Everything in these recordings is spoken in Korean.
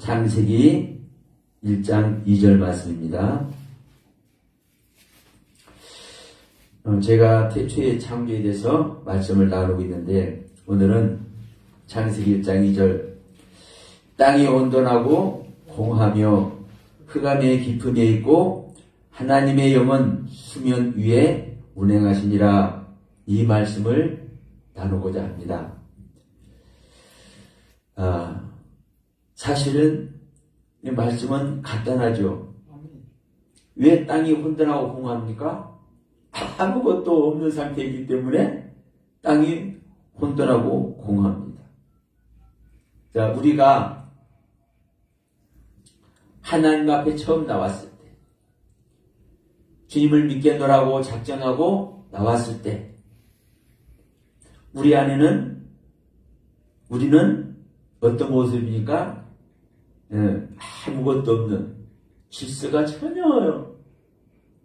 창세기 1장 2절 말씀입니다. 제가 태초의 창조에 대해서 말씀을 나누고 있는데 오늘은 창세기 1장 2절 땅이 온돈하고 공하며 흑암의 깊음에 있고 하나님의 영은 수면 위에 운행하시니라 이 말씀을 나누고자 합니다. 사실은 이 말씀은 간단하죠. 왜 땅이 혼돈하고 공합니까? 아무것도 없는 상태이기 때문에 땅이 혼돈하고 공합니다. 자, 우리가 하나님 앞에 처음 나왔을 때, 주님을 믿겠노라고 작정하고 나왔을 때, 우리 안에는, 우리는 어떤 모습입니까? 아무것도 없는, 질서가 전혀,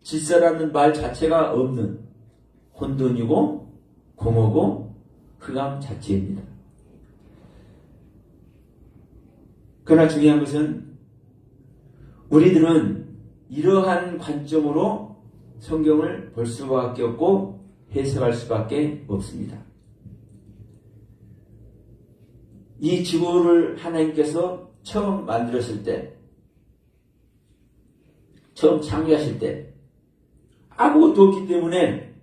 질서라는 말 자체가 없는 혼돈이고 공허고 흑암 자체입니다. 그러나 중요한 것은 우리들은 이러한 관점으로 성경을 볼 수밖에 없고 해석할 수밖에 없습니다. 이 지구를 하나님께서 처음 만들었을 때, 처음 창조하실 때 아무것도 없기 때문에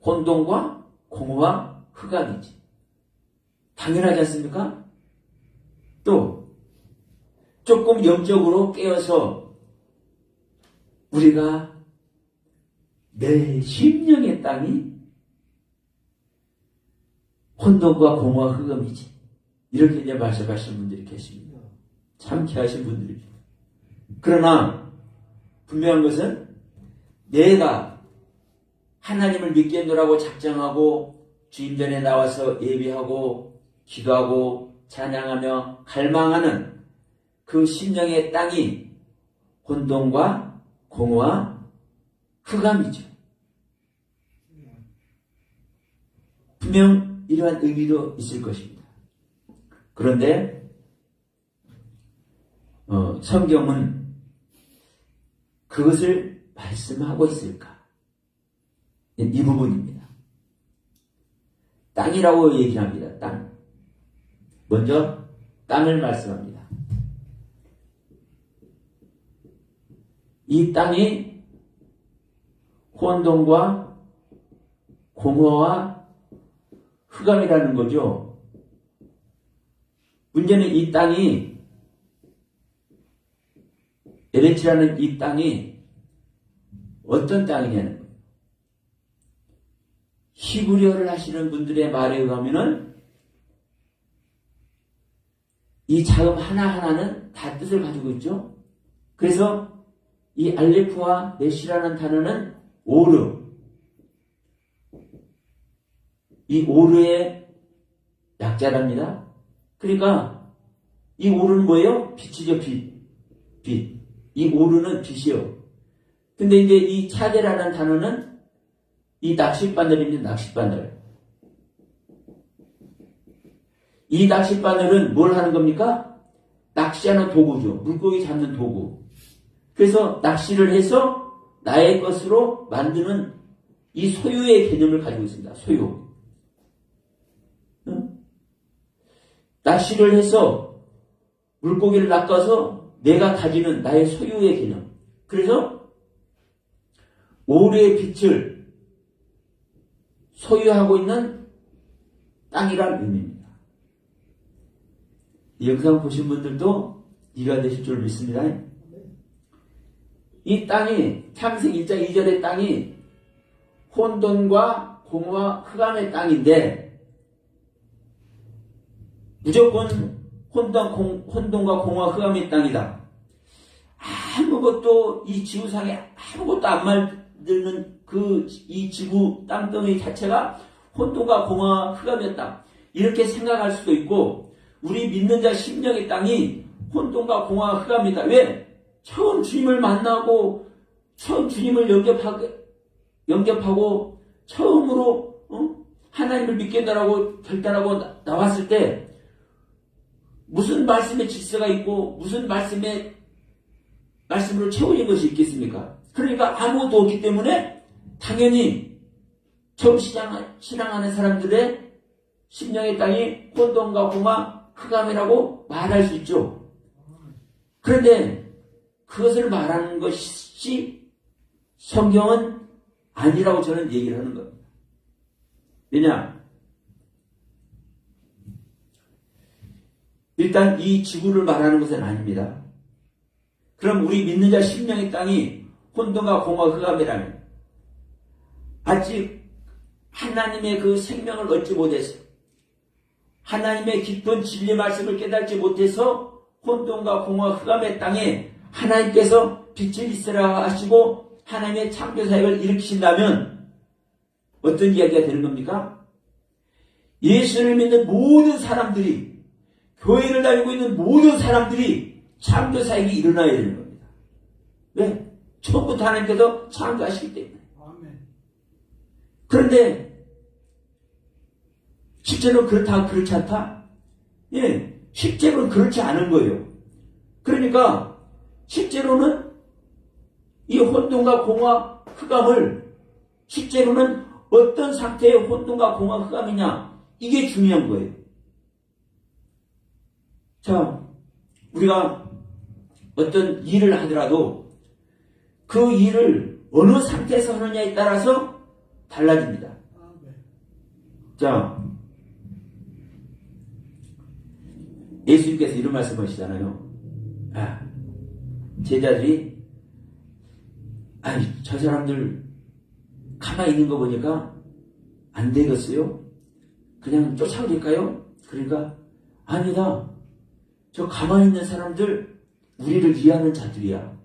혼돈과 공허와 흑암이지. 당연하지 않습니까? 또 조금 영적으로 깨어서 우리가 내 심령의 땅이 혼돈과 공허와 흑암이지. 이렇게 이제 말씀하시는 분들이 계십니다. 참쾌하신 분들이죠. 그러나 분명한 것은 내가 하나님을 믿겠노라고 작정하고 주님 전에 나와서 예배하고 기도하고 찬양하며 갈망하는 그 심령의 땅이 혼돈과 공허와 흑암이죠. 분명 이러한 의미도 있을 것입니다. 그런데 성경은 그것을 말씀하고 있을까? 이 부분입니다. 땅이라고 얘기합니다. 땅. 먼저 땅을 말씀합니다. 이 땅이 혼돈과 공허와 흑암이라는 거죠. 문제는 이 땅이, 에레치라는 이 땅이 어떤 땅이냐는 거예요. 히브리어를 하시는 분들의 말에 의하면은 이 자음 하나하나는 다 뜻을 가지고 있죠. 그래서 이 알레프와 넷이라는 단어는 오르, 이 오르의 약자랍니다. 그러니까 이 오르는 뭐예요? 빛이죠. 빛. 이 오르는 빛이요. 근데 이제 이 차대라는 단어는 이 낚싯바늘입니다. 낚싯바늘. 이 낚싯바늘은 뭘 하는 겁니까? 낚시하는 도구죠. 물고기 잡는 도구. 그래서 낚시를 해서 나의 것으로 만드는 이 소유의 개념을 가지고 있습니다. 소유. 낚시를 해서 물고기를 낚아서 내가 가지는 나의 소유의 개념. 그래서 오르의 빛을 소유하고 있는 땅이란 의미입니다. 이 영상 보신 분들도 이해가 되실 줄 믿습니다. 이 땅이, 창세기 1장 2절의 땅이 혼돈과 공허와 흑암의 땅인데 무조건 혼돈과 공허와 흑암의 땅이다. 아무것도 이 지구상에 아무것도 안 만드는 이 지구 땅덩이 자체가 혼돈과 공허와 흑암의 땅. 이렇게 생각할 수도 있고 우리 믿는 자 심령의 땅이 혼돈과 공허와 흑암이다. 왜? 처음 주님을 만나고 처음 주님을 영접하고 처음으로 하나님을 믿겠다라고 결단하고 나왔을 때 무슨 말씀의 질서가 있고 무슨 말씀으로 채워진 것이 있겠습니까? 그러니까 아무것도 없기 때문에 당연히 처음 신앙하는 사람들의 심령의 땅이 혼돈과 공허, 흑암이라고 말할 수 있죠. 그런데 그것을 말하는 것이 성경은 아니라고 저는 얘기를 하는 겁니다. 왜냐? 일단 이 지구를 말하는 것은 아닙니다. 그럼 우리 믿는 자 심령의 땅이 혼돈과 공허, 흑암이라면 아직 하나님의 그 생명을 얻지 못해서 하나님의 깊은 진리 말씀을 깨닫지 못해서 혼돈과 공허, 흑암의 땅에 하나님께서 빛을 있으라 하시고 하나님의 창조 사역을 일으키신다면 어떤 이야기가 되는 겁니까? 예수를 믿는 모든 사람들이, 교회를 다니고 있는 모든 사람들이 창조 사역이 일어나야 되는 겁니다. 왜? 처음부터 하나님께서 창조하시기 때문에. 그런데 실제로는 그렇다, 그렇지 않다? 예, 실제로는 그렇지 않은 거예요. 그러니까 실제로는 이 혼돈과 공허, 흑암을 실제로는 어떤 상태의 혼돈과 공허, 흑암이냐, 이게 중요한 거예요. 자, 우리가 어떤 일을 하더라도 그 일을 어느 상태에서 하느냐에 따라서 달라집니다. 자, 예수님께서 이런 말씀하시잖아요. 제자들이 저 사람들 가만히 있는 거 보니까 안 되겠어요? 그냥 쫓아버릴까요? 그러니까 아니다. 저 가만히 있는 사람들 우리를 이해하는 자들이야.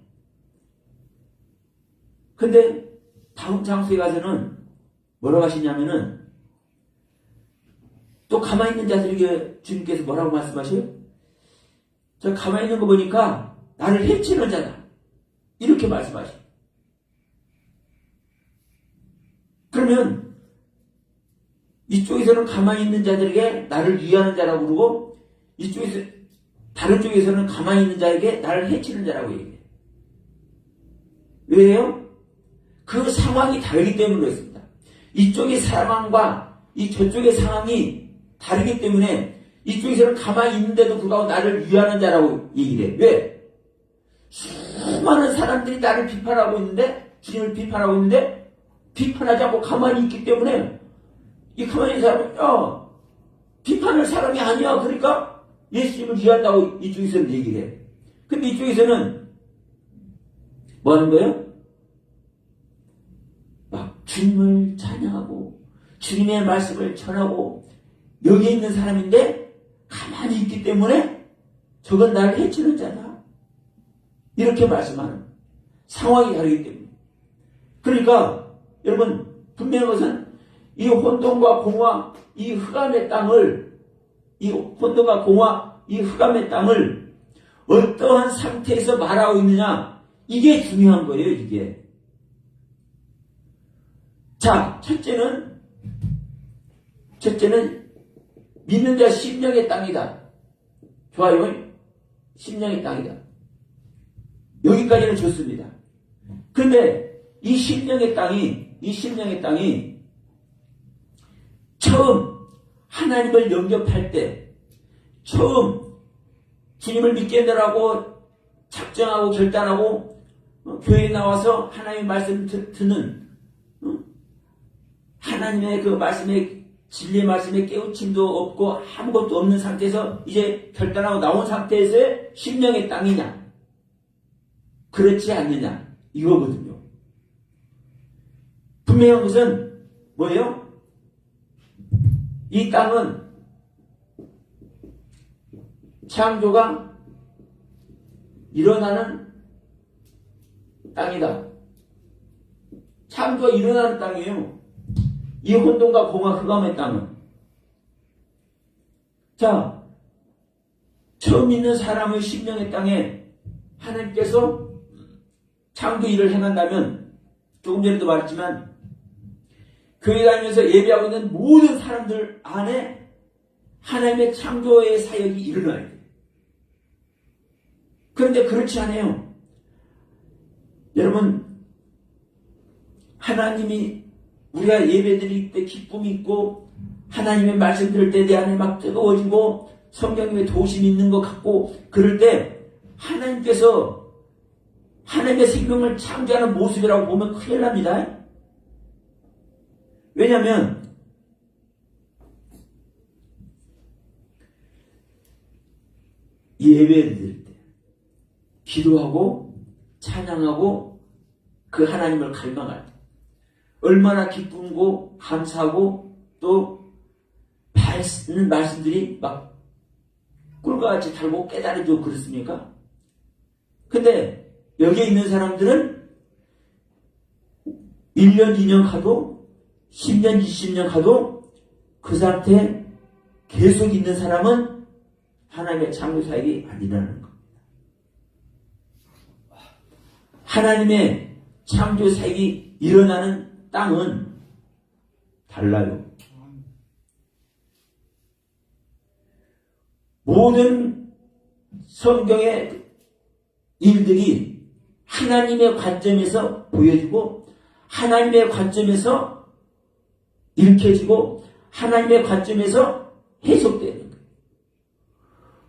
근데 다음 장소에 가서는 뭐라고 하시냐면은 또 가만히 있는 자들에게 주님께서 뭐라고 말씀하셔요? 저 가만히 있는 거 보니까 나를 해치는 자다. 이렇게 말씀하셔요. 그러면 이쪽에서는 가만히 있는 자들에게 나를 위하는 자라고 부르고 이쪽에서 다른 쪽에서는 가만히 있는 자에게 나를 해치는 자라고 얘기해요. 왜요? 그 상황이 다르기 때문에 그렇습니다. 이쪽의 상황과 이 저쪽의 상황이 다르기 때문에 이쪽에서는 가만히 있는데도 불구하고 나를 위하는 자라고 얘기를 해요. 왜? 수많은 사람들이 나를 비판하고 있는데, 주님을 비판하고 있는데 비판하지 않고 가만히 있기 때문에 이 가만히 있는 사람은 비판할 사람이 아니야. 그러니까 예수님을 위한다고 이쪽에서는 얘기를 해. 근데 이쪽에서는 뭐 하는 거예요? 막 주님을 찬양하고 주님의 말씀을 전하고 여기 있는 사람인데 가만히 있기 때문에 저건 나를 해치는 자다. 이렇게 말씀하는 상황이 다르기 때문에. 그러니까 여러분 분명한 것은 이 혼돈과 공허, 이 흑암의 땅을, 이 혼돈과 공허, 이 흑암의 땅을 어떠한 상태에서 말하고 있느냐, 이게 중요한 거예요. 이게. 자, 첫째는 믿는 자 심령의 땅이다. 좋아요. 심령의 땅이다. 여기까지는 좋습니다. 그런데 이 심령의 땅이 처음 하나님을 영접할 때, 처음 주님을 믿겠느라고 작정하고 결단하고 교회에 나와서 하나님의 말씀 듣는, 하나님의 그 말씀에, 진리의 말씀에 깨우침도 없고 아무것도 없는 상태에서 이제 결단하고 나온 상태에서의 심령의 땅이냐, 그렇지 않느냐, 이거거든요. 분명한 것은 뭐예요? 이 땅은 창조가 일어나는 땅이다. 창조가 일어나는 땅이에요. 이 혼돈과 공허, 흑암의 땅은. 자, 처음 있는 사람의 심령의 땅에 하나님께서 창조 일을 행한다면, 조금 전에도 말했지만 교회 다니면서 예배하고 있는 모든 사람들 안에 하나님의 창조의 사역이 일어나야 돼. 그런데 그렇지 않아요. 여러분, 하나님이 우리가 예배드릴 때 기쁨이 있고 하나님의 말씀 들을 때 내 안에 막 뜨거워지고 성령님의 도심이 있는 것 같고 그럴 때 하나님께서 하나님의 생명을 창조하는 모습이라고 보면 큰일 납니다. 왜냐하면 예배드릴 때 기도하고 찬양하고 그 하나님을 갈망할 때 얼마나 기쁘고 감사하고 또 받는 말씀들이 막 꿀과 같이 달고 깨달아지고 그렇습니까? 근데 여기에 있는 사람들은 1년, 2년 가도 10년, 20년 가도 그 상태에 계속 있는 사람은 하나님의 창조 사역이 아니라는 겁니다. 하나님의 창조 사역이 일어나는 땅은 달라요. 모든 성경의 일들이 하나님의 관점에서 보여지고 하나님의 관점에서 읽혀지고 하나님의 관점에서 해석되는 거예요.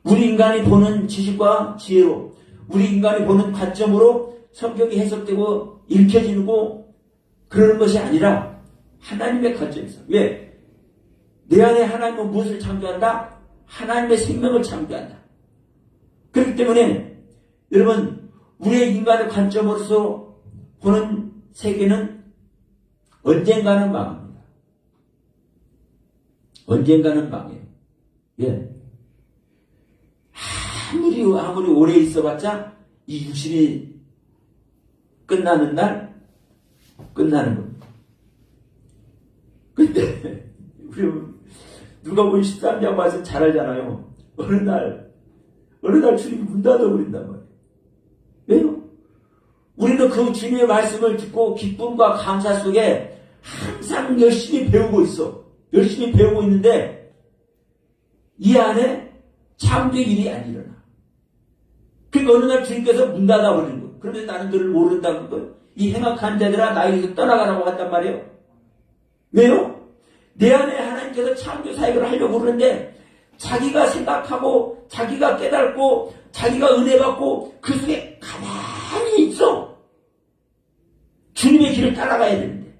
우리 인간이 보는 지식과 지혜로 우리 인간이 보는 관점으로 성경이 해석되고 읽혀지고 그러는 것이 아니라 하나님의 관점에서. 왜? 내 안에 하나님은 무엇을 창조한다? 하나님의 생명을 창조한다. 그렇기 때문에 여러분 우리의 인간의 관점으로서 보는 세계는 언젠가는 망합니다. 언젠가는 망해요. 예. 아무리 오래 있어봤자 이 육신이 끝나는 날 끝나는 겁니다. 근데 우리 누가복음 13장 말씀 잘 알잖아요. 어느 날 주님이 문 닫아버린단 말이에요. 왜요? 우리는 그 주님의 말씀을 듣고 기쁨과 감사 속에 항상 열심히 배우고 있어. 열심히 배우고 있는데 이 안에 창조의 일이 안 일어나. 그러니까 어느 날 주님께서 문 닫아버리는 거예요. 그러면서 나는 너를 모른다는 거예요. 이 행악한 자들아 나에게서 떠나가라고 한단 말이에요. 왜요? 내 안에 하나님께서 창조 사역을 하려고 그러는데 자기가 생각하고 자기가 깨닫고 자기가 은혜 받고 그 속에 가만히 있어. 주님의 길을 따라가야 되는데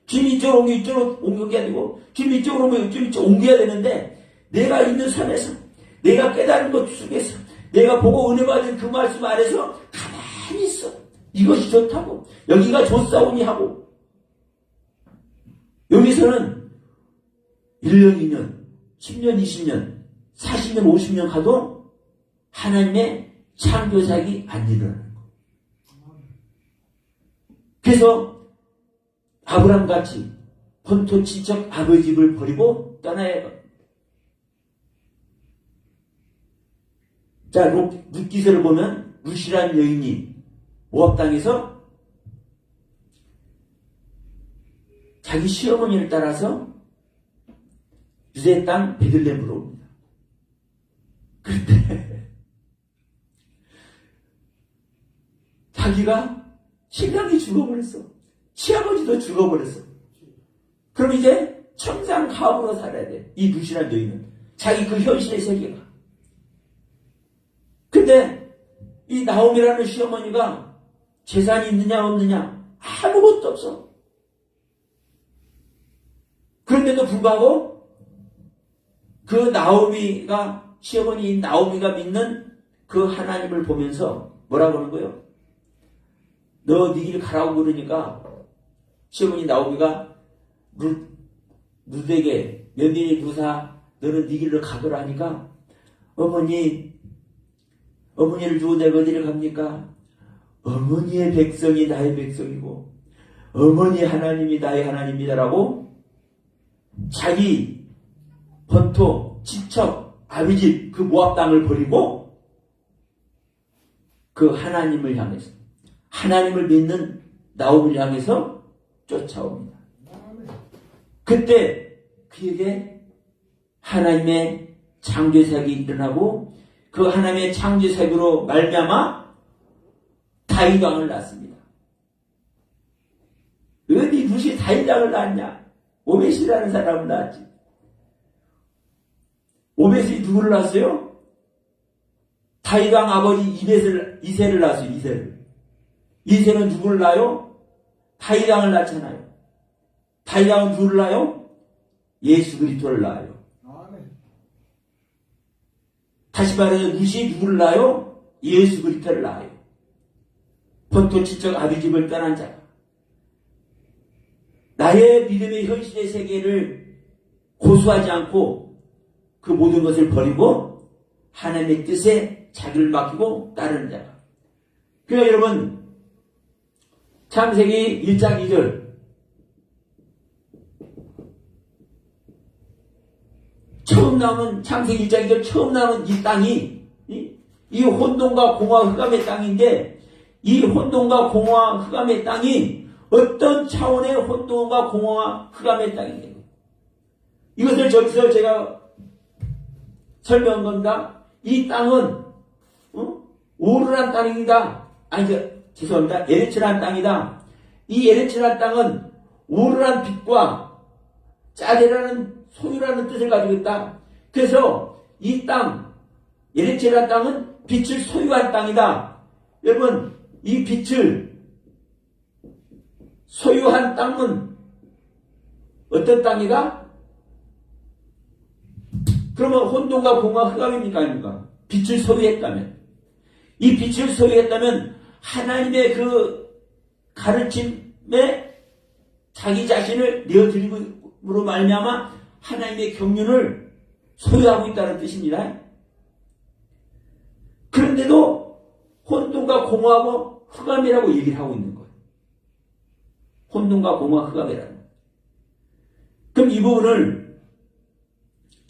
주님 이쪽으로 오면 이쪽으로 옮겨야 되고 주님 이쪽으로 오면 이쪽으로 옮겨야 되는데 내가 있는 삶에서 내가 깨달은 것 속에서 내가 보고 은혜 받은 그 말씀 아래서 가만히 있어. 이것이 좋다고 여기가 좋사오니 하고 여기서는 1년, 2년, 10년, 20년, 40년, 50년 가도 하나님의 창조사역이 안 일어나는 거. 그래서 아브람같이 본토 친척 아버지 집을 버리고 떠나야 해요. 자, 룻기서를 보면 룻이라는 여인이 모압 땅에서 자기 시어머니를 따라서 유대 땅 베들레헴으로 옵니다. 그런데 자기가 신랑이 죽어버렸어. 시아버지도 죽어버렸어. 그럼 이제 청산 가업으로 살아야 돼. 이 룻이라는 여인은 자기 그 현실의 세계가. 근데 이 나옴이라는 시어머니가 재산이 있느냐 없느냐 아무것도 없어. 그런데도 불구하고 그 나오미가 시어머니인 나오미가 믿는 그 하나님을 보면서 뭐라고 하는 거예요? 너 네 길 가라고 그러니까 시어머니 나오미가 룻에게 며느리 누사 너는 네 길로 가거라 하니까 어머니를 두고 내가 어디를 갑니까? 어머니의 백성이 나의 백성이고 어머니 하나님이 나의 하나님이다라고 자기 본토, 친척, 아비집 그 모압 땅을 버리고 그 하나님을 향해서 하나님을 믿는 나오미를 향해서 쫓아옵니다. 그때 그에게 하나님의 창조사역이 일어나고 그 하나님의 창조색으로 말미암아 다윗 왕을 낳습니다. 어디 루시 다윗 왕을 낳았냐? 오벳이라는 사람을 낳았지. 오벳이 누구를 낳았어요? 다윗 왕 아버지 이새를 낳았어요. 이새는 누구를 낳아요? 다윗 왕을 낳잖아요. 다윗 왕은 누구를 낳아요? 예수 그리스도를 낳아요. 다시 말해서 루시 누구를 낳아요? 예수 그리스도를 낳아요. 본토 친척 아비집을 떠난 자가 나의 믿음의 현실의 세계를 고수하지 않고 그 모든 것을 버리고 하나님의 뜻에 자기를 맡기고 따르는 자가. 그러니까 여러분 창세기 1장 2절 처음 나오는 창세기 1장 2절 처음 나오는 이 땅이 이 혼돈과 공허와 흑암의 땅인데 이 혼돈과 공허와 흑암의 땅이 어떤 차원의 혼돈과 공허와 흑암의 땅이에요. 이것을 저기서 제가 설명한 겁니다. 이 땅은 오르란 땅입니다. 죄송합니다. 에레츠란 땅이다. 이 에레츠란 땅은 오르란 빛과 짜레라는 소유라는 뜻을 가지고 있다. 그래서 이 땅, 에레츠란 땅은 빛을 소유한 땅이다. 여러분, 이 빛을 소유한 땅은 어떤 땅이다? 그러면 혼돈과 공허와 흑암입니까? 아닙니까? 빛을 소유했다면. 이 빛을 소유했다면 하나님의 그 가르침에 자기 자신을 내어드림으로 말미암아 하나님의 경륜을 소유하고 있다는 뜻입니다. 그런데도 혼돈과 공허하고 흑암이라고 얘기를 하고 있는 거예요. 혼돈과 공허와 흑암이라는 거예요. 그럼 이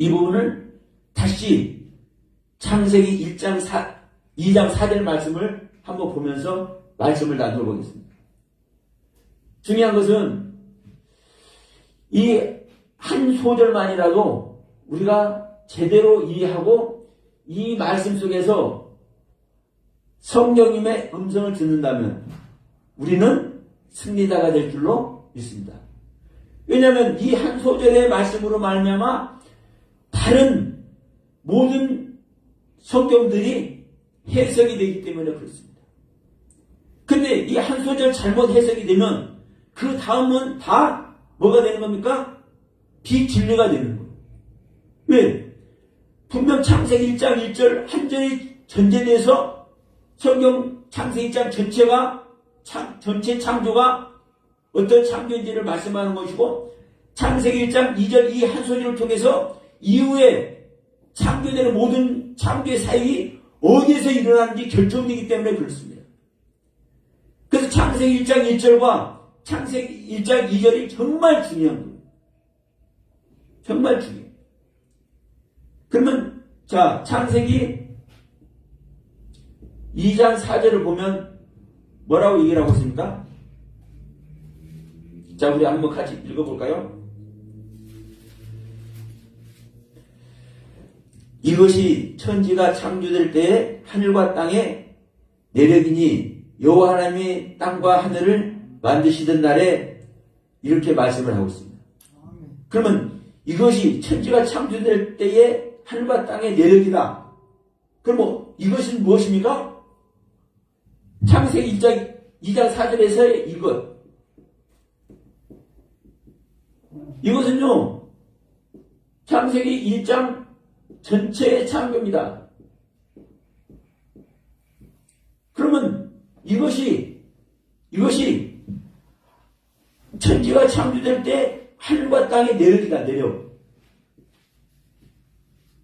부분을 다시 창세기 2장 4절 말씀을 한번 보면서 말씀을 나누어 보겠습니다. 중요한 것은 이 한 소절만이라도 우리가 제대로 이해하고 이 말씀 속에서 성령님의 음성을 듣는다면 우리는 승리자가 될 줄로 믿습니다. 왜냐하면 이 한 소절의 말씀으로 말미암아 다른 모든 성경들이 해석이 되기 때문에 그렇습니다. 근데 이 한 소절 잘못 해석이 되면 그 다음은 다 뭐가 되는 겁니까? 비진리가 되는 거예요. 왜? 분명 창세기 1장 1절 한 절이 전제돼서 성경 창세기 1장 전체가 전체 창조가 어떤 창조인지를 말씀하는 것이고 창세기 1장 2절 이 한 소절을 통해서 이후에 창조되는 모든 창조의 사역이 어디에서 일어나는지 결정되기 때문에 그렇습니다. 그래서 창세기 1장 1절과 창세기 1장 2절이 정말 중요한 거예요. 정말 중요해요. 그러면 자 창세기 2장 4절을 보면 뭐라고 얘기를 하고 있습니까? 자 우리 한번 같이 읽어볼까요? 이것이 천지가 창조될 때에 하늘과 땅의 내력이니 여호와 하나님이 땅과 하늘을 만드시던 날에 이렇게 말씀을 하고 있습니다. 그러면 이것이 천지가 창조될 때에 하늘과 땅의 내력이다. 그럼 이것은 무엇입니까? 창세기 2장 4절에서의 이것. 이것은요, 창세기 1장 전체의 창조입니다. 그러면 이것이 천지가 창조될 때 하늘과 땅의 내력이다, 내력.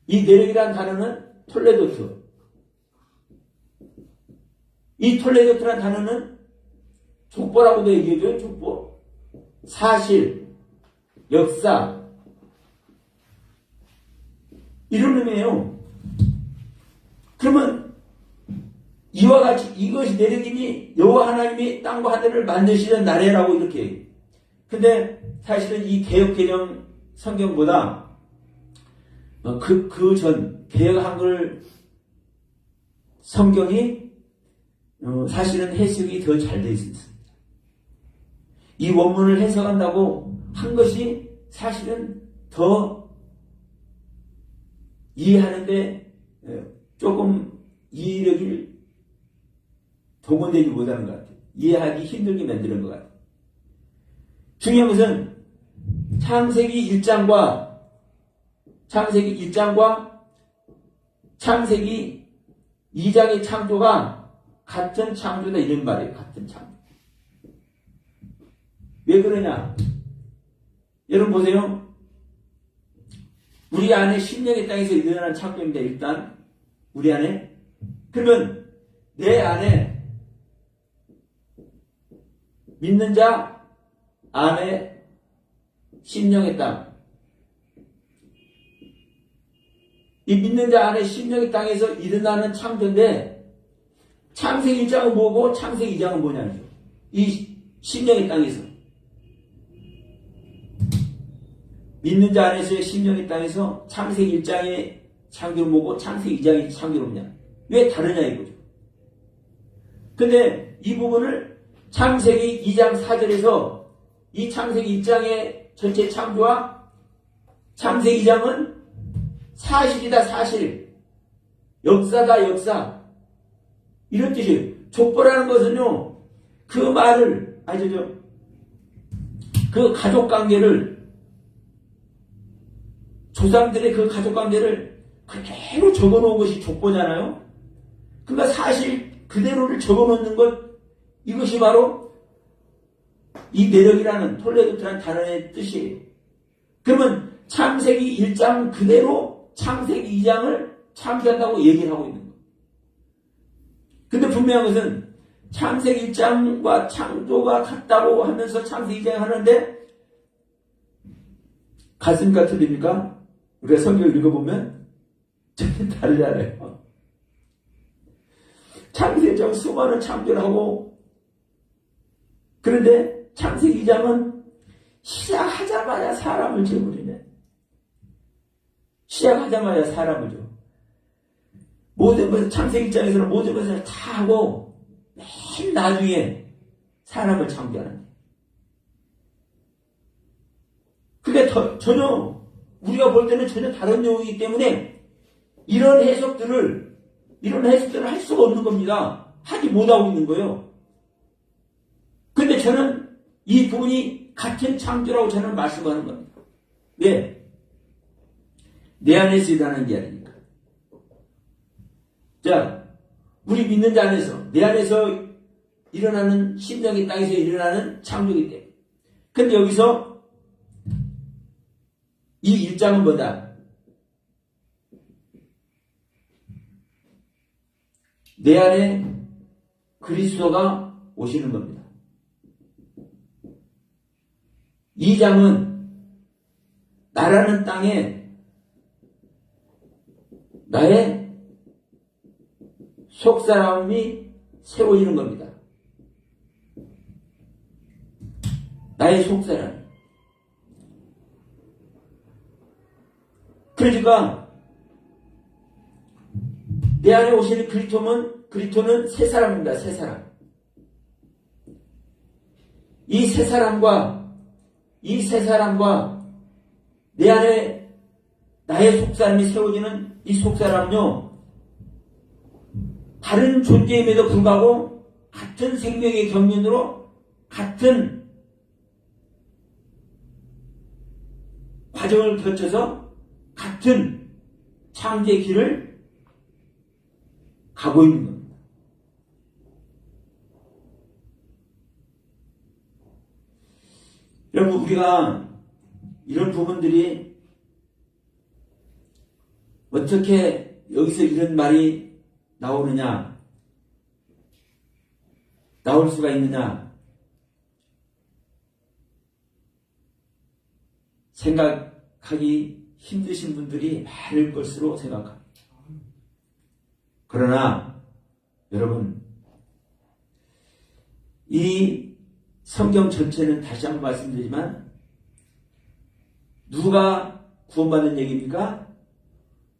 이 내력이라는 단어는 톨레도트. 이 톨레도트라는 단어는 족보라고도 얘기해줘요, 족보. 사실, 역사. 이런 의미예요. 그러면 이와 같이 이것이 내력이니 여호와 하나님이 땅과 하늘을 만드시던 날에라고 이렇게. 근데 사실은 이 개역개정 성경보다 그 전 개역 한글 성경이 사실은 해석이 더 잘 되어 있습니다. 이 원문을 해석한다고 한 것이 사실은 더 이해하는데 조금 이해력이 동원되지 못하는 것 같아요. 이해하기 힘들게 만드는 것 같아요. 중요한 것은 창세기 1장과 창세기 2장의 창조가 같은 창조다 이런 말이에요. 같은 창조. 왜 그러냐? 여러분 보세요. 우리 안에 심령의 땅에서 일어나는 창조입니다. 일단 우리 안에. 그러면 내 안에 믿는 자 안에 심령의 땅. 이 믿는 자 안에 심령의 땅에서 일어나는 창조인데 창세기 1장은 뭐고 창세기 2장은 뭐냐죠. 이 심령의 땅에서 믿는 자 안에서의 심령의 땅에서 창세기 1장의 창조를 뭐고 창세기 2장의 창조를 뭐냐. 왜 다르냐 이거죠. 근데 이 부분을 창세기 2장 4절에서 이 창세기 1장의 전체 창조와 창세기 2장은 사실이다 사실, 역사다 역사, 이런 뜻이에요. 족보라는 것은요, 그 말을 아시죠? 그 가족관계를, 조상들의 그 가족관계를 그대로 적어놓은 것이 족보잖아요. 그러니까 사실 그대로를 적어놓는 것, 이것이 바로 이 내력이라는 톨레도트라는 단어의 뜻이에요. 그러면 창세기 1장 그대로 창세기 2장을 창조한다고 얘기를 하고 있는 거예요. 근데 분명한 것은 창세기 1장과 창조가 같다고 하면서 창세기 2장 하는데 같습니까? 틀립니까? 우리가 성경을 읽어보면 전혀 다르잖아요. 창세기 1장은 수많은 창조를 하고, 그런데 창세기 2장은 시작하자마자 사람을 지어버리네. 시작하자마자 사람을 줘. 모든 것을, 창세기 1장에서는 모든 것을 다 하고 맨 나중에 사람을 창조하는. 그게 전혀 우리가 볼 때는 전혀 다른 내용이기 때문에 이런 해석들을 할 수가 없는 겁니다. 하지 못하고 있는 거예요. 근데 저는 이 부분이 같은 창조라고 저는 말씀하는 겁니다. 왜? 내 안에서 일어나는 게 아니니까. 자, 우리 믿는 자 안에서, 내 안에서 일어나는, 심령의 땅에서 일어나는 창조이기 때문에. 근데 여기서 이 1장은 뭐다? 내 안에 그리스도가 오시는 겁니다. 2장은 나라는 땅에 나의 속사람이 세워지는 겁니다. 나의 속사람. 그러니까 내 안에 오시는 그리스도는 새 사람입니다. 새 사람. 이 새 사람과 내 안에 나의 속사람이 세워지는 이 속사람은요, 다른 존재임에도 불구하고 같은 생명의 경륜으로 같은 과정을 거쳐서 같은 창조의 길을 가고 있는 겁니다. 여러분, 우리가 이런 부분들이 어떻게 여기서 이런 말이 나오느냐, 나올 수가 있느냐 생각하기 힘드신 분들이 많을 것으로 생각합니다. 그러나 여러분, 이 성경 전체는 다시 한번 말씀드리지만 누가 구원받는 얘기입니까?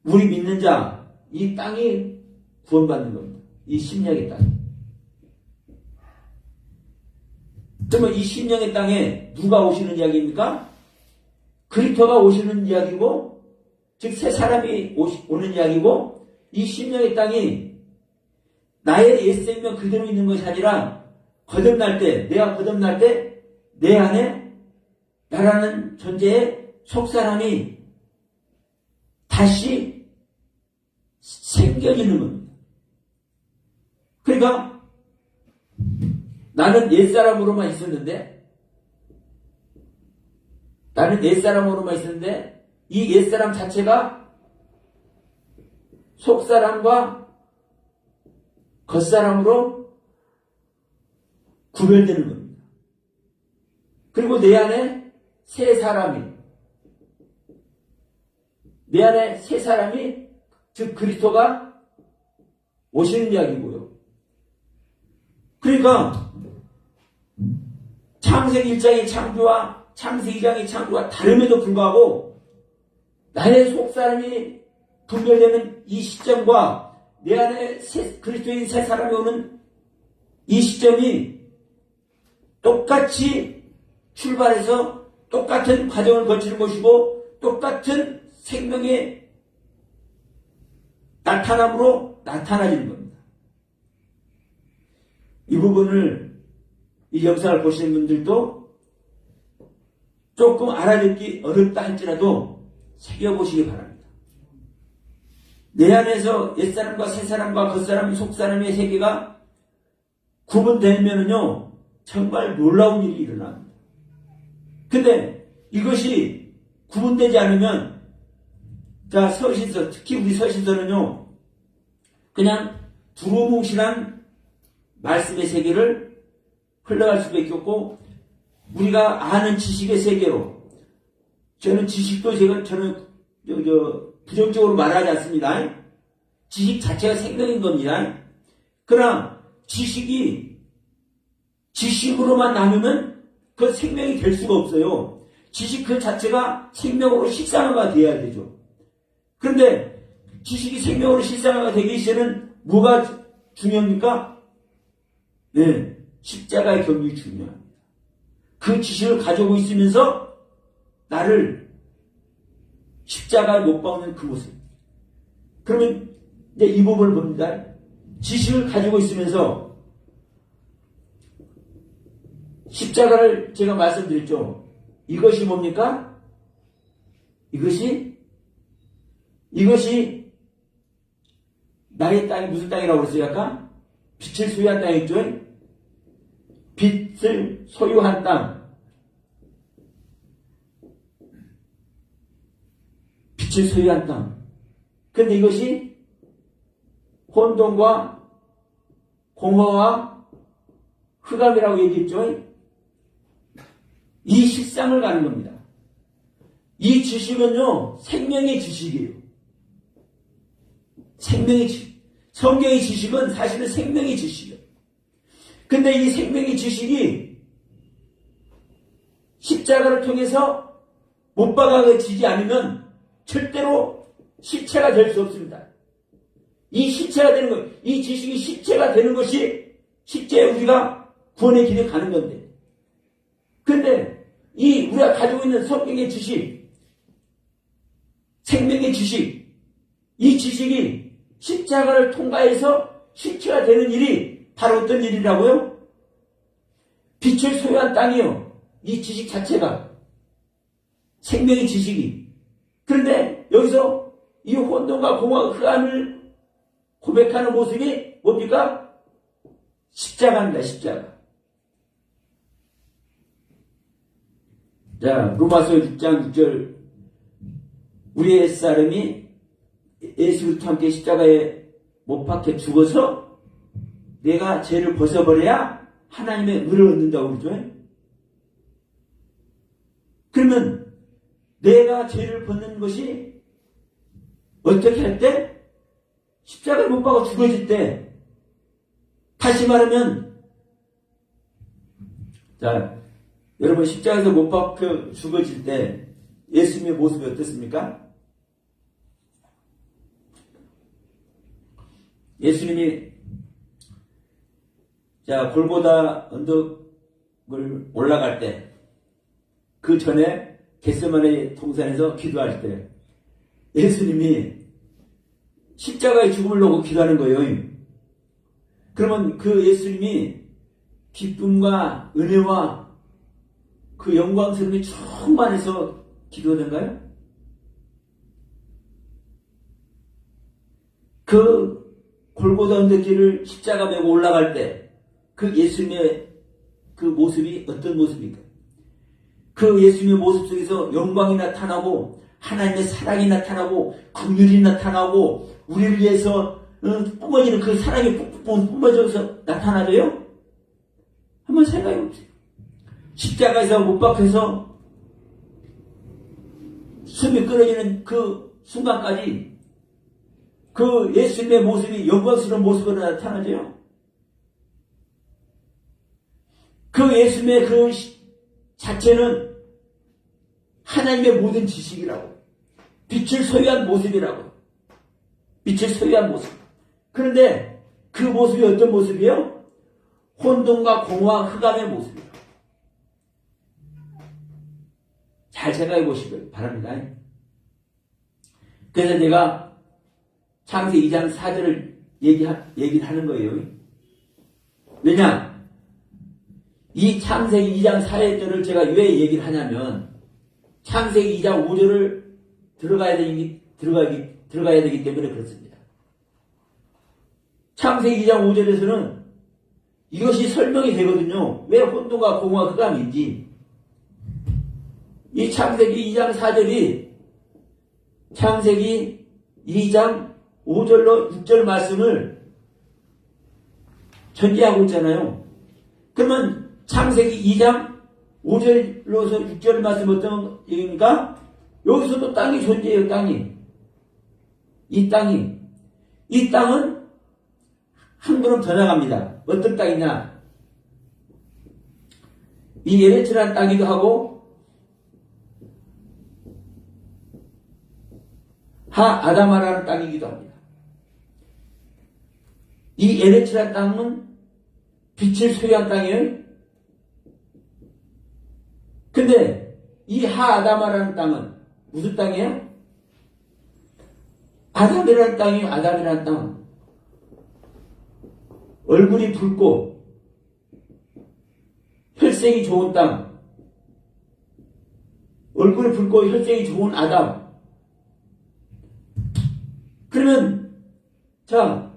우리 믿는 자, 이 땅이 구원받는 겁니다. 이 심령의 땅. 그러면 이 심령의 땅에 누가 오시는 이야기입니까? 그리스도가 오시는 이야기고, 즉 새 사람이 오는 이야기고, 이 심령의 땅이 나의 옛 생명 그대로 있는 것이 아니라 거듭날 때, 내가 거듭날 때 내 안에 나라는 존재의 속사람이 다시 생겨지는 겁니다. 그러니까 나는 옛사람으로만 있었는데 이 옛사람 자체가 속사람과 겉사람으로 구별되는 겁니다. 그리고 내 안에 새 사람이 즉 그리스도가 오시는 이야기고요. 그러니까 창세기 1장의 창조와 창세기 2장의 창조와 다름에도 불구하고 나의 속사람이 분별되는 이 시점과 내 안에 그리스도인 새 사람이 오는 이 시점이 똑같이 출발해서 똑같은 과정을 거치는 것이고 똑같은 생명의 나타남으로 나타나지는 겁니다. 이 부분을 이 영상을 보시는 분들도 조금 알아듣기 어렵다 할지라도 새겨보시기 바랍니다. 내 안에서 옛사람과 새사람과 겉사람, 속사람의 세계가 구분되면은요 정말 놀라운 일이 일어납니다. 근데 이것이 구분되지 않으면 자 서신서, 특히 우리 서신서는요 그냥 두루뭉실한 말씀의 세계를 흘러갈 수밖에 없고 우리가 아는 지식의 세계로 저는 지식도 저는 부정적으로 말하지 않습니다. 지식 자체가 생명인 겁니다. 그러나 지식이 지식으로만 남으면 그 생명이 될 수가 없어요. 지식 그 자체가 생명으로 실상화가 돼야 되죠. 그런데 지식이 생명으로 실상화가 되기 위해서는 뭐가 중요합니까? 네, 십자가의 경륜이 중요합니다. 그 지식을 가지고 있으면서 나를 십자가에 못 박는 그 모습. 그러면 이제 이 부분을 봅니다. 지식을 가지고 있으면서 십자가를 제가 말씀드렸죠. 이것이 뭡니까? 이것이 나의 땅이 무슨 땅이라고 그랬어요? 아까? 빛을 소유한 땅이죠? 빛을 소유한 땅. 빛을 소유한 땅. 근데 이것이 혼돈과 공허와 흑암이라고 얘기했죠? 이 실상을 가는 겁니다. 이 지식은요, 생명의 지식이에요. 생명의 지식. 성경의 지식은 사실은 생명의 지식이에요. 근데 이 생명의 지식이 십자가를 통해서 못 박아지지 않으면 절대로 실체가 될 수 없습니다. 이 실체가 되는 것, 이 지식이 실체가 되는 것이 실제 우리가 구원의 길에 가는 건데. 근데 우리가 가지고 있는 성경의 지식, 생명의 지식, 이 지식이 십자가를 통과해서 실체가 되는 일이 바로 어떤 일이라고요? 빛을 소유한 땅이요. 이 지식 자체가 생명의 지식이. 그런데 여기서 이 혼돈과 공허와 흑암을 고백하는 모습이 뭡니까? 십자가입니다. 십자가. 자, 로마서 6장 6절 우리의 옛사람이 예수 그리스도와 함께 십자가에 못 박혀 죽어서 내가 죄를 벗어버려야 하나님의 의를 얻는다고 그러죠. 그러면 내가 죄를 벗는 것이 어떻게 할 때? 십자가에 못 박아 죽어질 때. 다시 말하면 자, 여러분 십자가에서 못 박혀 죽어질 때 예수님의 모습이 어떻습니까? 예수님이 자, 골고다 언덕을 올라갈 때, 그 전에 겟세마네 동산에서 기도할 때, 예수님이 십자가의 죽음을 놓고 기도하는 거예요. 그러면 그 예수님이 기쁨과 은혜와 그 영광스러움이 충만해서 기도하던가요? 그 골고다 언덕길을 십자가 메고 올라갈 때 그 예수님의 그 모습이 어떤 모습입니까? 그 예수님의 모습 속에서 영광이 나타나고 하나님의 사랑이 나타나고 긍휼이 나타나고 우리를 위해서 뿜어지는 그 사랑이 뿜뿜 뿜어져서 나타나져요? 한번 생각해 보세요. 십자가에서 못 박혀서 숨이 끊어지는 그 순간까지 그 예수님의 모습이 영광스러운 모습으로 나타나져요. 그 예수님의 그 자체는 하나님의 모든 지식이라고, 빛을 소유한 모습이라고, 빛을 소유한 모습. 그런데 그 모습이 어떤 모습이에요? 혼돈과 공허와 흑암의 모습이에요. 잘 생각해 보시길 바랍니다. 그래서 제가 창세기 2장 4절을 얘기를 하는 거예요. 왜냐? 이 창세기 2장 4절을 제가 왜 얘기를 하냐면, 창세기 2장 5절을 들어가야 되기 때문에 그렇습니다. 창세기 2장 5절에서는 이것이 설명이 되거든요. 왜 혼돈과 공허와 흑암인지. 이 창세기 2장 4절이 창세기 2장 5절로 6절 말씀을 전제하고 있잖아요. 그러면 창세기 2장 5절로서 6절 말씀 어떤 얘기입니까? 여기서도 땅이 존재해요. 땅이. 이 땅은 한 걸음 더 나갑니다. 어떤 땅이냐? 이 에레츠라는 땅이기도 하고 아다마라는 땅이기도 합니다. 이 에레츠라는 땅은 빛을 소유한 땅이에요. 근데 이 아다마라는 땅은 무슨 땅이에요? 아담이라는 땅이에요. 아담이라는 땅. 얼굴이 붉고 혈색이 좋은 땅. 얼굴이 붉고 혈색이 좋은 아담. 그러면 자,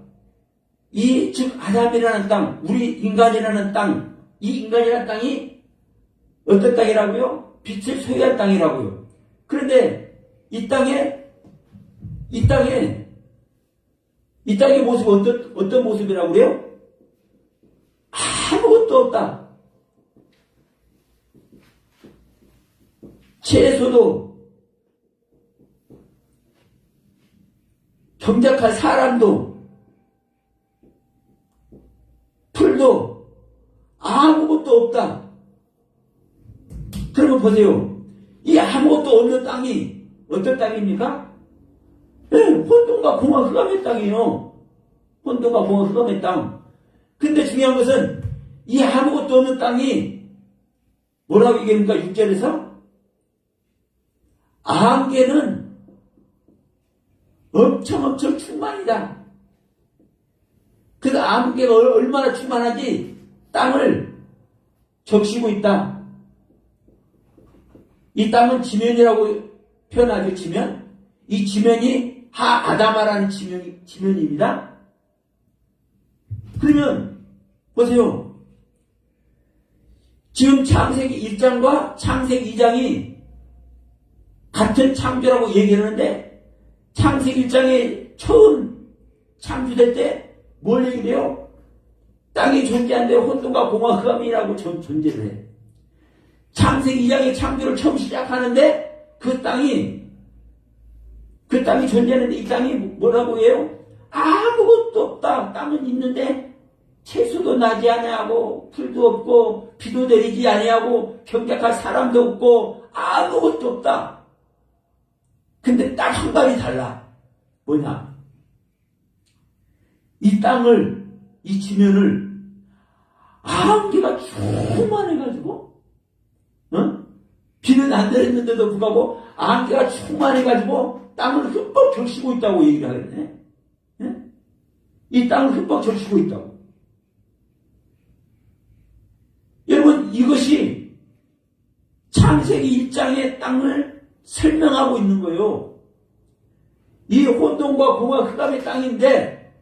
즉 아담이라는 땅, 우리 인간이라는 땅, 이 인간이라는 땅이 어떤 땅이라고요? 빛을 소유한 땅이라고요. 그런데 이 땅의 모습이 어떤 모습이라고 그래요? 아무것도 없다. 채소도 경작할 사람도 풀도 아무것도 없다. 그러면 보세요. 이 아무것도 없는 땅이 어떤 땅입니까? 네, 혼돈과 공허 흑암의 땅이에요. 혼돈과 공허 흑암의 땅. 근데 중요한 것은 이 아무것도 없는 땅이 뭐라고 얘기합니까? 6절에서 안개는 엄청 충만이다. 그래서 안개가 얼마나 충만하지 땅을 적시고 있다. 이 땅은 지면이라고 표현하죠. 지면. 이 지면이 아다마라는 지면입니다. 그러면 보세요. 지금 창세기 1장과 창세기 2장이 같은 창조라고 얘기하는데 창세기 1장에 처음 창조될 때 뭘 얘기해요? 땅이 존재한데 혼돈과 공허 흑암이라고 존재를 해. 창세기 2장의 창조를 처음 시작하는데 그 땅이 존재하는데 이 땅이 뭐라고 해요? 아무것도 없다. 땅은 있는데 채소도 나지 아니하고 풀도 없고 비도 내리지 아니하고 경작할 사람도 없고 아무것도 없다. 근데 딱 한 가지 달라. 뭐냐? 이 땅을, 이 지면을 안개가 충만해가지고, 비는 안 내렸는데도 불구하고 안개가 충만해가지고 땅을 흠뻑 적시고 있다고 얘기를 하겠네. 이 땅을 흠뻑 적시고 있다고. 여러분, 이것이 창세기 1장의 땅을 설명하고 있는 거예요. 이 혼돈과 공허 흑암의 땅인데,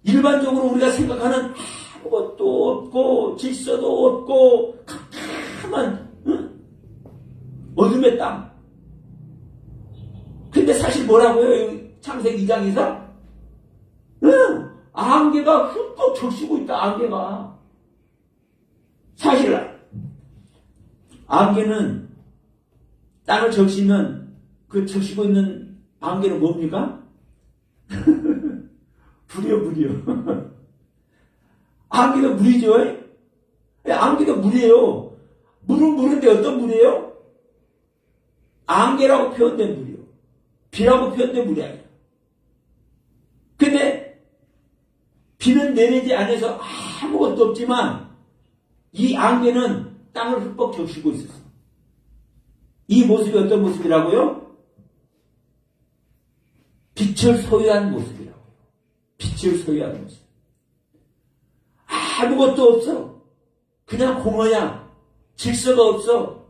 일반적으로 우리가 생각하는 아무것도 없고 질서도 없고 캄캄한 어둠의 땅. 근데 사실 뭐라고요? 창세기 2장에서 안개가 흠뻑 적시고 있다. 안개가. 사실 안개는 땅을 적시면 그 적시고 있는 안개는 뭡니까? 불이요. 안개가 물이죠. 안개가 물이에요. 물은 물인데 어떤 물이에요? 안개라고 표현된 물이요. 비라고 표현된 물이 아니에요. 근데 비는 내리지 않아서 아무것도 없지만 이 안개는 땅을 흠뻑 적시고 있었어. 이 모습이 어떤 모습이라고요? 빛을 소유한 모습이라고요. 빛을 소유한 모습. 아무것도 없어. 그냥 공허야. 질서가 없어.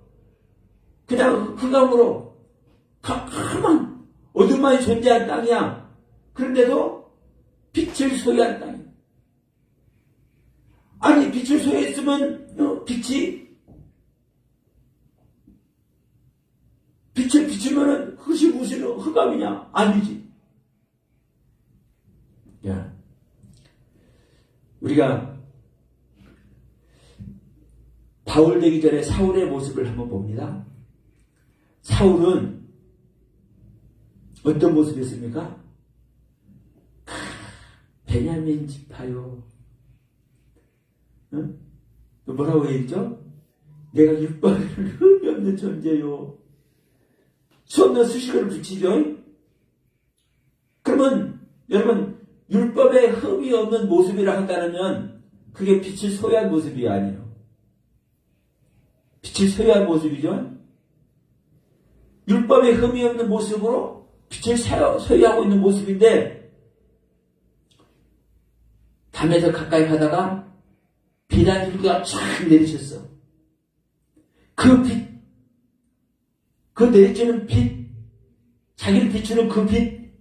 그냥 흑암으로 캄캄한 어둠만이 존재한 땅이야. 그런데도 빛을 소유한 땅이야. 아니, 빛을 소유했으면 빛을 비추면은 흙이 무슨 흑암이냐? 아니지. 야, 우리가 바울 되기 전에 사울의 모습을 한번 봅니다. 사울은 어떤 모습이었습니까? 베냐민 지파요. 또 뭐라고 얘기했죠? 내가 율법을 흠이 없는 존재요. 수없는 수식어를 붙이죠. 그러면 여러분, 율법에 흠이 없는 모습이라 한다면 그게 빛을 소유한 모습이 아니에요. 빛을 소유한 모습이죠. 율법에 흠이 없는 모습으로 빛을 소유하고 있는 모습인데, 담에서 가까이 가다가 비단 줄기가 쫙 내리쳤어. 그 빛, 그 내리치는 빛, 자기를 비추는 그 빛,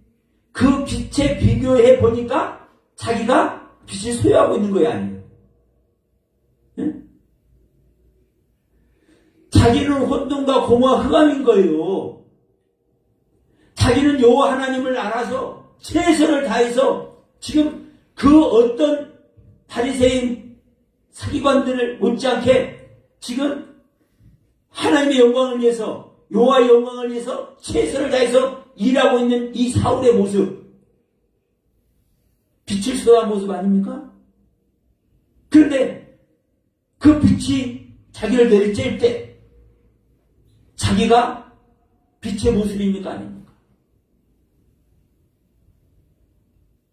그 빛에 비교해 보니까 자기가 빛을 소유하고 있는 거야, 아니에요? 네? 자기는 혼돈과 공허와 흑암인 거예요. 자기는 여호와 하나님을 알아서 최선을 다해서 지금 그 어떤 바리새인 사기관들을 못지않게 지금 하나님의 영광을 위해서, 여호와의 영광을 위해서 최선을 다해서 일하고 있는 이 사울의 모습, 빛을 소유한 모습 아닙니까? 그런데 그 빛이 자기를 내리쬐일 때 자기가 빛의 모습입니까? 아닙니까?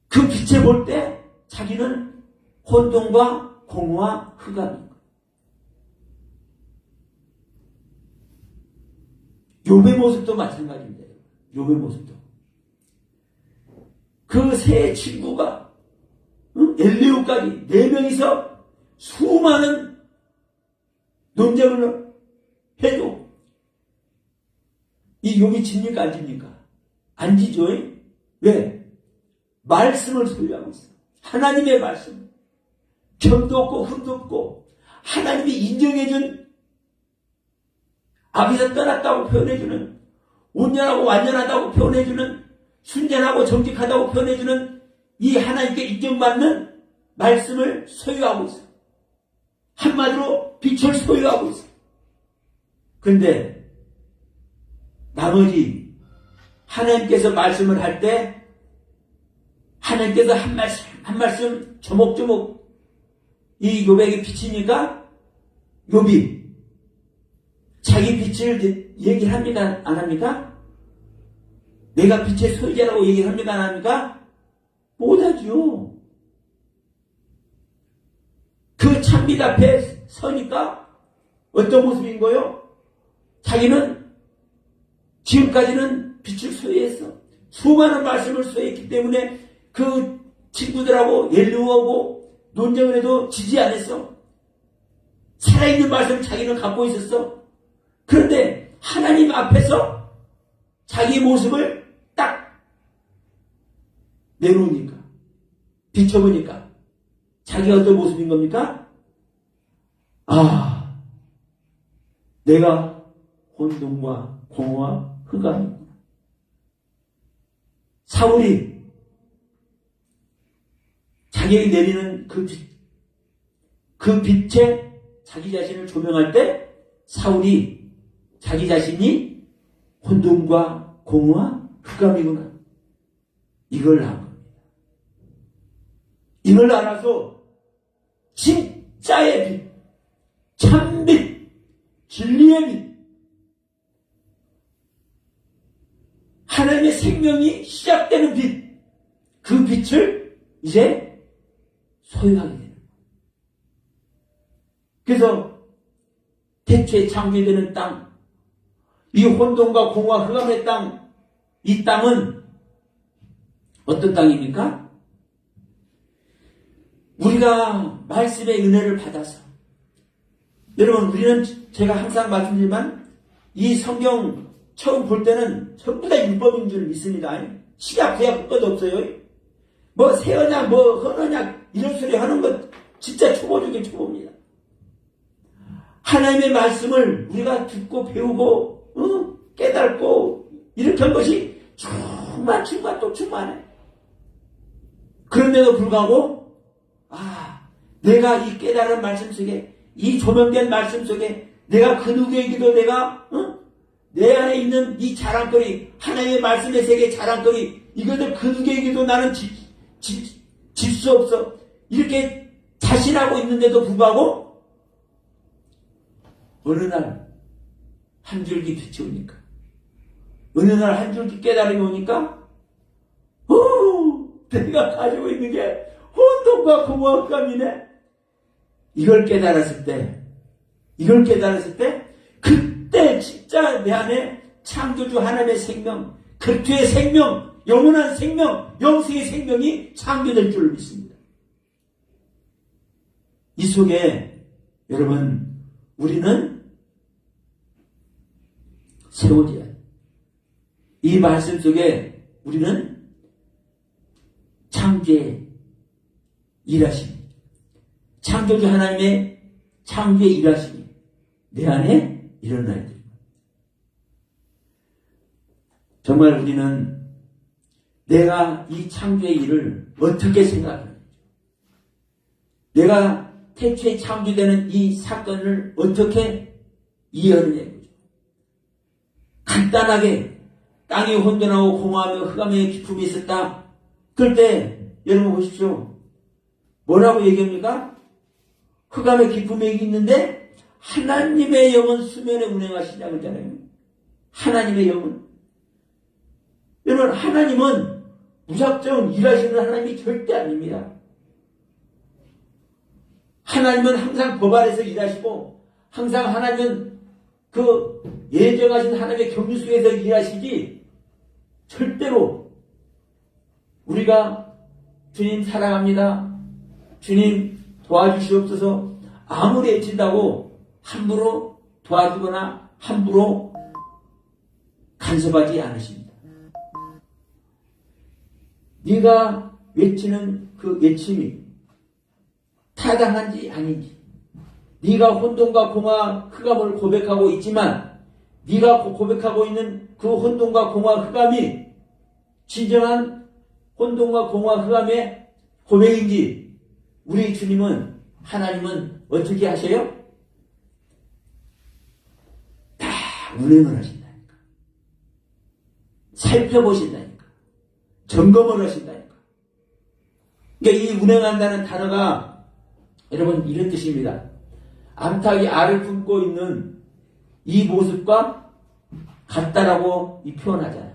그 빛에 볼 때 자기는 혼돈과 공허와 흑암입니다. 욥의 모습도 마찬가지입니다. 욥의 모습도. 그 세 친구가 엘리후까지 4명이서 수많은 논쟁을 해도 이 욥이 집니까 안 집니까? 안 지죠. 왜? 말씀을 소유하고 있어. 하나님의 말씀. 점도 없고 흠도 없고 하나님이 인정해준, 앞에서 떠났다고 표현해주는, 온전하고 완전하다고 표현해주는, 순전하고 정직하다고 표현해주는 이 하나님께 인정받는 말씀을 소유하고 있어. 한마디로 빛을 소유하고 있어. 그런데 나머지 하나님께서 말씀을 할 때 하나님께서 한 말씀 조목조목 이 욥에게 비치니까 욥이 자기 빛을 얘기합니까? 안 합니까? 내가 빛의 소유자라고 얘기합니까? 안 합니까? 못하죠. 그 참빛 앞에 서니까 어떤 모습인 거요? 자기는 지금까지는 빛을 소유했어. 수많은 말씀을 소유했기 때문에 그 친구들하고 연루하고 논쟁을 해도 지지 않았어. 살아있는 말씀을 자기는 갖고 있었어. 그런데 하나님 앞에서 자기 모습을 딱 내놓으니까, 비춰보니까 자기가 어떤 모습인 겁니까? 아, 내가 혼돈과 공허와 흑암이구나. 사울이 자기에게 내리는 그 빛, 그 빛에 자기 자신을 조명할 때 사울이 자기 자신이 혼돈과 공허와 흑암이구나. 이걸 안 겁니다. 이걸 알아서 진짜의 빛, 참빛, 진리의 빛, 하나님의 생명이 시작되는 빛, 그 빛을 이제 소유하게 되는 거예요. 그래서 태초에 창조되는 땅, 이 혼돈과 공허와 흑암의 땅, 이 땅은 어떤 땅입니까? 우리가 말씀의 은혜를 받아서, 여러분, 우리는 제가 항상 말씀드리지만 이 성경 처음 볼 때는 전부 다 율법인 줄 믿습니다. 시약 구약 것 없어요. 뭐 새언약 뭐 헌언약 이런 소리 하는 것 진짜 초보 중에 초보입니다. 하나님의 말씀을 우리가 듣고 배우고 깨닫고 이렇게 한 것이 충만 또 충만해. 그런데도 불구하고 내가 이 깨달은 말씀 속에, 이 조명된 말씀 속에 내가 그 누구에게도 내가 내 안에 있는 이 자랑거리, 하나님의 말씀의 세계 자랑거리, 이것을 그 누구에게도 나는 질 수 없어. 이렇게 자신하고 있는데도 불구하고 어느 날 한 줄기 빛이 오니까, 어느 날 한 줄기 깨달음이 오니까 내가 가지고 있는 게 혼돈과 공허와 흑암이네. 이걸 깨달았을 때 그때 진짜 내 안에 창조주 하나님의 생명, 그리스도의 생명, 영원한 생명, 영생의 생명이 창조될 줄 믿습니다. 이 속에 여러분, 우리는 세워져야 해요. 이 말씀 속에 우리는 창조의 일하심이, 창조주 하나님의 창조의 일하심이 내 안에 일어나야 됩니다. 정말 우리는 내가 이 창조의 일을 어떻게 생각하는지, 내가 태초에 창조되는 이 사건을 어떻게 이해하느냐. 간단하게 땅이 혼돈하고 공허하며 흑암의 기품이 있었다. 그럴 때 여러분 보십시오. 뭐라고 얘기합니까? 흑암의 기품이 있는데 하나님의 영은 수면에 운행하시냐고 하잖아요. 하나님의 영은. 여러분, 하나님은 무작정 일하시는 하나님이 절대 아닙니다. 하나님은 항상 법 아래서 일하시고, 항상 하나님은 그 예정하신 하나님의 경륜 속에서 일하시지, 절대로 우리가 주님 사랑합니다, 주님 도와주시옵소서 아무리 애친다고 함부로 도와주거나 함부로 간섭하지 않으십니다. 네가 외치는 그 외침이 타당한지 아닌지, 네가 혼돈과 공허 흑암을 고백하고 있지만 네가 고백하고 있는 그 혼돈과 공허 흑암이 진정한 혼돈과 공허 흑암의 고백인지, 우리 주님은, 하나님은 어떻게 하셔요? 다 운행을 하신다니까. 살펴보신다니까. 점검을 하신다니까. 그러니까 이 운행한다는 단어가 여러분 이런 뜻입니다. 암탉이 알을 품고 있는 이 모습과 같다라고 표현하잖아요.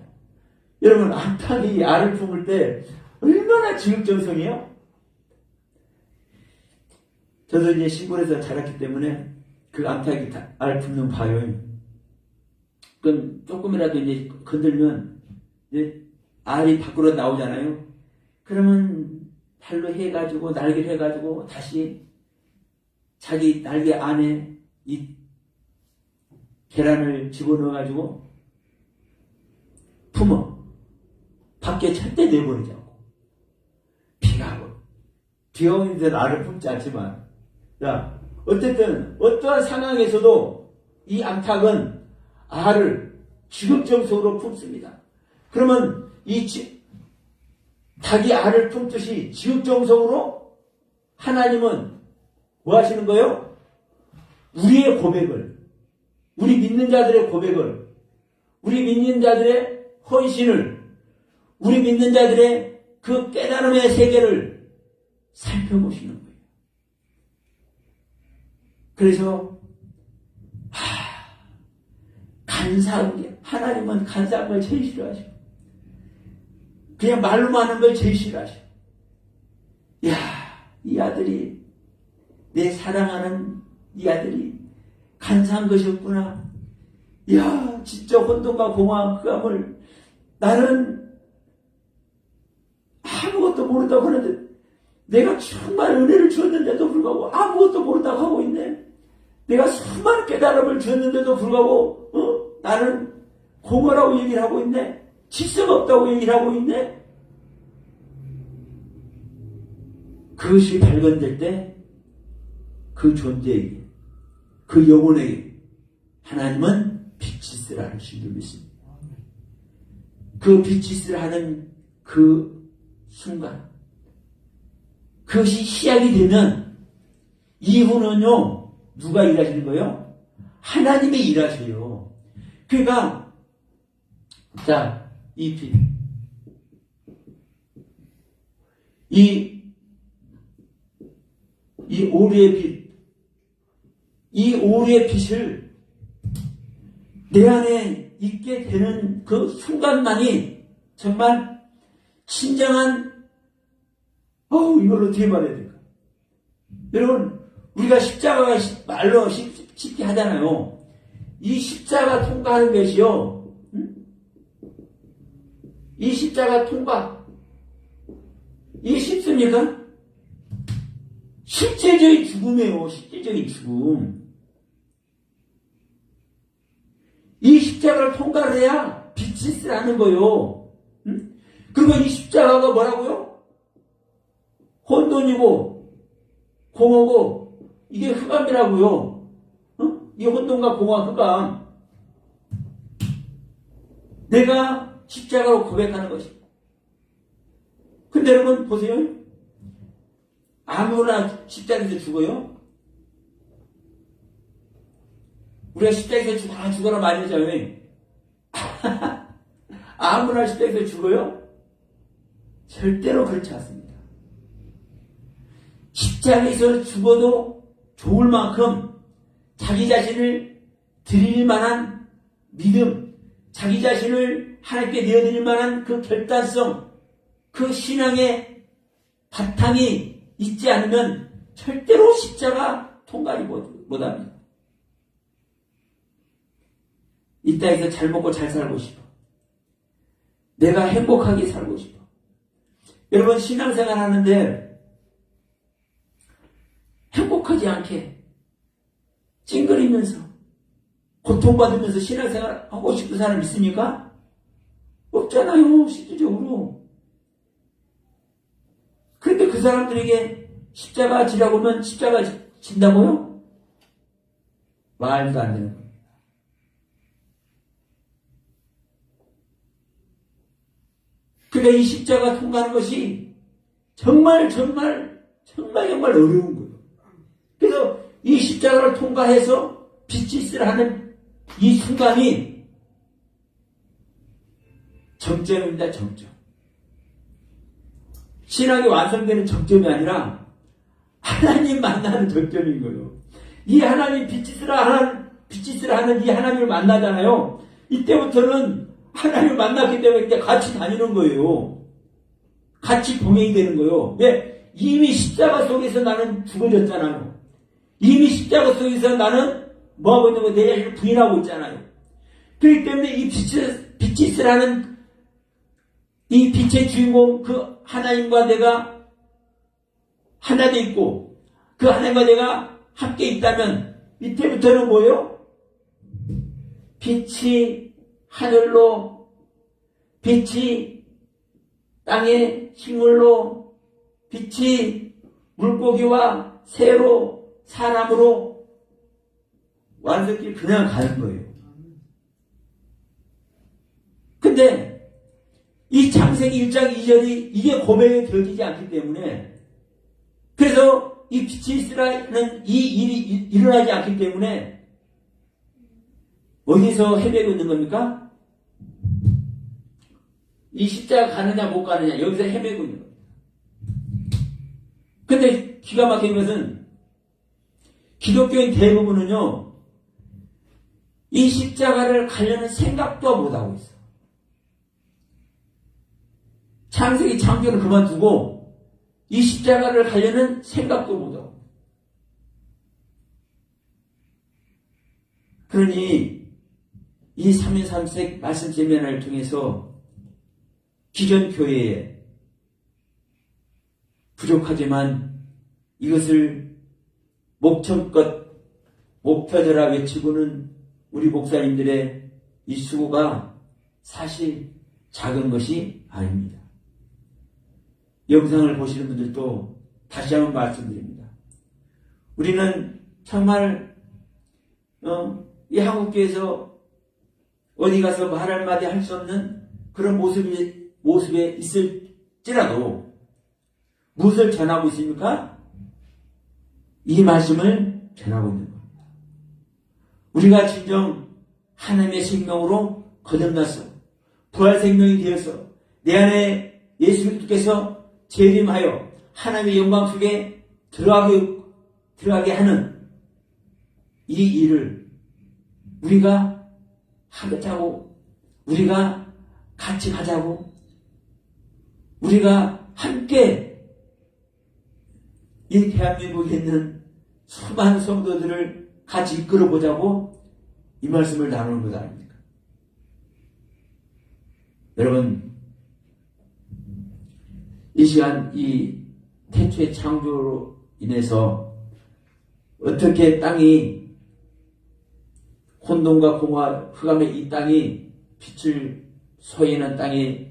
여러분, 암탉이 알을 품을 때 얼마나 지극정성이에요? 저도 이제 시골에서 자랐기 때문에 그 암탉이 알 품는 봐요. 그럼 조금이라도 이제 건들면 이제 알이 밖으로 나오잖아요. 그러면 발로 해가지고 날개를 해가지고 다시 자기 날개 안에 이 계란을 집어넣어가지고 품어 밖에 절대 내보내지 않고 비가 오고 비가 오는데 알을 품지 않지만 자 어쨌든 어떠한 상황에서도 이 암탉은 알을 지극정성으로 품습니다. 그러면 이 닭이 알을 품듯이 지극정성으로 하나님은 뭐 하시는 거예요? 우리의 고백을, 우리 믿는 자들의 고백을, 우리 믿는 자들의 헌신을, 우리 믿는 자들의 그 깨달음의 세계를 살펴보시는 거예요. 그래서 간사한 게 하나님은 간사한 걸 제일 싫어하시고 그냥 말로만 하는 걸 제일 싫어하셔. 야, 이 아들이 내 사랑하는 이 아들이 간사한 것이었구나. 야, 진짜 혼돈과 공허함 흑암을 나는 아무것도 모른다고 하는데 내가 정말 은혜를 주었는데도 불구하고 아무것도 모른다고 하고 있네. 내가 수많은 깨달음을 주었는데도 불구하고 나는 공허라고 얘기를 하고 있네. 질서가 없다고 얘기를 하고 있네. 그것이 발견될 때 그 존재에게, 그 영혼에게 하나님은 빛이 있으라 하신 줄 믿습니다. 그 빛이 있으라 하는 그 순간 그것이 시작이 되면 이후는요 누가 일하시는 거예요? 하나님이 일하세요. 그러니까 자, 이 빛, 이 오류의 빛, 이 오류의 빛을 내 안에 있게 되는 그 순간만이 정말 진정한 이걸 어떻게 말해야 될까? 여러분 우리가 십자가가 말로 쉽게 하잖아요. 이 십자가 통과하는 것이요, 이 십자가 통과 이게 쉽습니까? 실제적인 죽음이에요. 실제적인 죽음. 이 십자가를 통과를 해야 빛이 쓰라는 거예요. 그리고 이 십자가가 뭐라고요? 혼돈이고 공허고 이게 흑암이라고요. 이 혼돈과 공허 흑암. 내가 십자가로 고백하는 것이. 근데 여러분 보세요. 아무나 십자가에서 죽어요? 우리가 십자가에서 죽어라 많이 하잖아요. 아무나 십자가에서 죽어요? 절대로 그렇지 않습니다. 십자가에서 죽어도 좋을 만큼 자기 자신을 드릴 만한 믿음, 자기 자신을 하나님께 내어드릴 만한 그 결단성, 그 신앙의 바탕이 있지 않으면 절대로 십자가 통과하지 못합니다. 이 땅에서 잘 먹고 잘 살고 싶어. 내가 행복하게 살고 싶어. 여러분 신앙생활 하는데 행복하지 않게 찡그리면서 고통받으면서 신앙생활 하고 싶은 사람 있습니까? 없잖아요. 실질적으로. 그런데 그 사람들에게 십자가 지라고 하면 십자가 진다고요? 말도 안 되는 겁니다. 그러니까 이 십자가 통과하는 것이 정말 어려운 거예요. 그래서 이 십자가를 통과해서 빛이 있으라 하는 이 순간이 정점입니다. 정점. 신앙이 완성되는 정점이 아니라 하나님 만나는 정점인 거예요. 이 하나님 빛이 있으라 하는 이 하나님을 만나잖아요. 이때부터는 하나님을 만났기 때문에 이제 같이 다니는 거예요. 같이 동행이 되는 거예요. 왜? 이미 십자가 속에서 나는 죽어졌잖아요. 이미 십자가 속에서 나는 뭐하고 있는 거 내 자신을 부인하고 있잖아요. 그렇기 때문에 이 빛이스라는 이 빛의 주인공 그 하나님과 내가 하나 돼 있고 그 하나님과 내가 함께 있다면 밑에부터는 뭐예요? 빛이 하늘로, 빛이 땅의 식물로, 빛이 물고기와 새로, 사람으로 완성히 그냥 가는 거예요. 근데 이 창세기 1장 2절이 이게 고백이 되어지지 않기 때문에, 그래서 이 빛이 있으라는 이 일이 일어나지 않기 때문에 어디서 헤매고 있는 겁니까? 이 십자가 가느냐 못 가느냐 여기서 헤매고 있는 겁니다. 근데 기가 막힌 것은 기독교인 대부분은요 이 십자가를 가려는 생각도 못하고 있어. 창세기 창조를 그만두고 이 십자가를 가려는 생각도 못하고. 그러니 이 3인3색 말씀 세미나를 통해서 기존 교회에 부족하지만 이것을 목청껏 목표더라 외치고는 우리 목사님들의 이 수고가 사실 작은 것이 아닙니다. 영상을 보시는 분들도 다시 한번 말씀드립니다. 우리는 정말 이 한국교회에서 어디 가서 말 한마디 할 수 없는 그런 모습에 있을지라도 무엇을 전하고 있습니까? 이 말씀을 전하고 있는 겁니다. 우리가 진정 하나님의 생명으로 거듭났어. 부활 생명이 되어서 내 안에 예수 그리스도께서 재림하여 하나님의 영광 속에 들어가게 하는 이 일을 우리가 하자고, 우리가 같이 가자고, 우리가 함께 이 대한민국에 있는 수많은 성도들을 같이 이끌어 보자고 이 말씀을 나누는 것 아닙니까? 여러분, 이 시간 이 태초의 창조로 인해서 어떻게 땅이 혼돈과 공허 흑암의 이 땅이 빛을 소유하는 땅이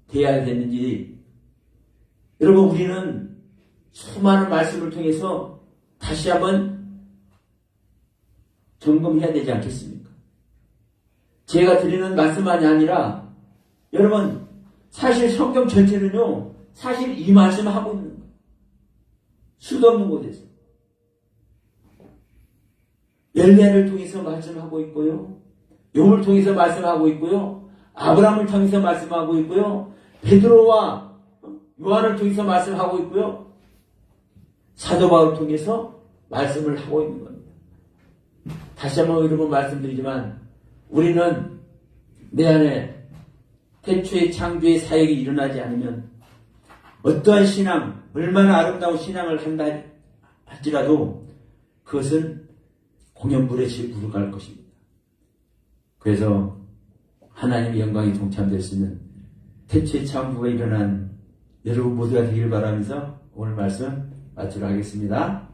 되어야 되는지, 여러분 우리는 수많은 말씀을 통해서 다시 한번 점검해야 되지 않겠습니까? 제가 드리는 말씀만이 아니라 여러분 사실 성경 전체는요 사실 이 말씀을 하고 있는 거예요. 수도 없는 곳에서 엘리야를 통해서 말씀하고 있고요, 욥을 통해서 말씀하고 있고요, 아브라함을 통해서 말씀하고 있고요, 베드로와 요한을 통해서 말씀하고 있고요, 사도 바울을 통해서 말씀을 하고 있는 겁니다. 다시 한번 여러분 말씀드리지만 우리는 내 안에 태초의 창조의 사역이 일어나지 않으면 어떠한 신앙, 얼마나 아름다운 신앙을 한다 할지라도 그것은 공연불에 불과할 것입니다. 그래서 하나님의 영광이 동참될 수 있는 태초의 창조가 일어난 여러분 모두가 되길 바라면서 오늘 말씀 마치도록 하겠습니다.